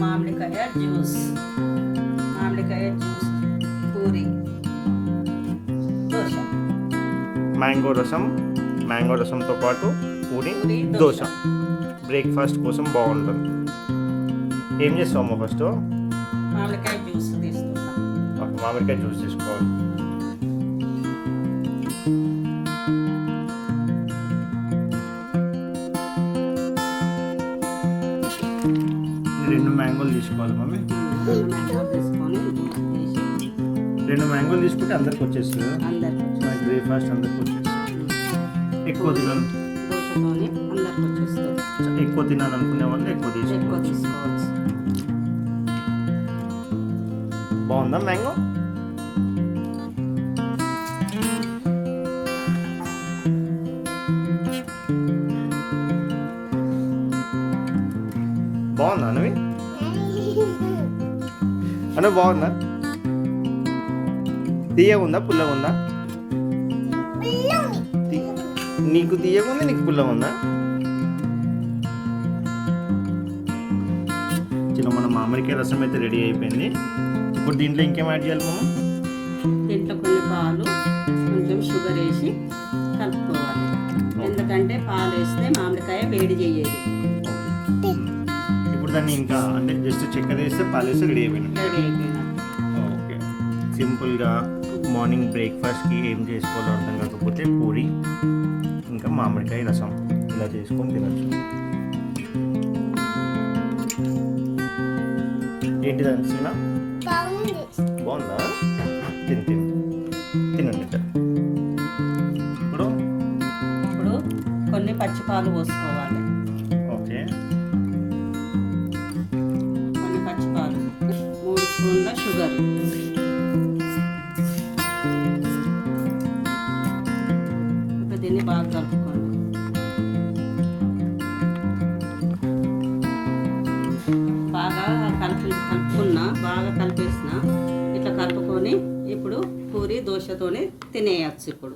మామిడికాయ juice, puri, dosa. Mango రసంతో పాటు పూరి, దోశ బ్రేక్ఫాస్ట్ కోసం బాగుంటుంది. ఏం చేస్తాము ఫస్ట్? మామిడికాయ జ్యూస్ తీస్తున్నా. మామిడికాయ జ్యూస్ తీసుకోవాలి. రెండు మ్యాంగోలు తీసుకోవాలి మమ్మీ. 2 మ్యాంగోలు తీసుకొని రెండు మ్యాంగోలు తీసుకుంటే అందరికి వచ్చేస్తుంది. మనకి బ్రేక్ఫాస్ట్ అందరికి వచ్చేస్తుంది. ఎక్కువ తినాలి, దోశతోని అందరికి వచ్చేస్తుంది. ఎక్కువ తినాలనుకునే వాళ్ళు ఎక్కువ తీసుకోవచ్చు. బాగుందా మ్యాంగో? బాగుందా అన్నవి? అన్న బాగుందా? తీయగుందా పుల్లగుందా? నీకు తీయగుంది, నీకు పుల్లగుందా? చిన్న మన మామిడికాయ రసం అయితే రెడీ అయిపోయింది. ఇప్పుడు దీంట్లో ఇంకేం యాడ్ చేయాలి మమ్మ? దీంట్లో కొన్ని పాలు, కొంచెం షుగర్ వేసి కలుపుకోవాలి. ఎందుకంటే పాలు వేస్తే మామిడికాయ వేడి చేయేది. ఇప్పుడు దాన్ని ఇంకా అంటే జస్ట్ చక్కెర వేస్తే పాలు వేస్తే రెడీ అయిపోయింది. ఓకే, సింపుల్గా మార్నింగ్ బ్రేక్ఫాస్ట్కి ఏం చేసుకోవాలో అర్థం కాకపోతే పూరి ఇంకా మామిడికాయ రసం ఇలా చేసుకొని తినచ్చు. ఏంటి దాని సీనా? బాగుందా? తినండి. ఇప్పుడు కొన్ని పచ్చిపాలు పోసుకోవాలి. ఓకే, కొన్ని పచ్చిపాలు, 3 స్పూన్ల షుగర్, ఇప్పుడు దీన్ని బాగా కలుపుకోండి. బాగా కలుపుకున్నా, బాగా కలిపేసిన ఇట్లా కలుపుకొని ఇప్పుడు పూరి దోశతోనే తినేయచ్చు. ఇప్పుడు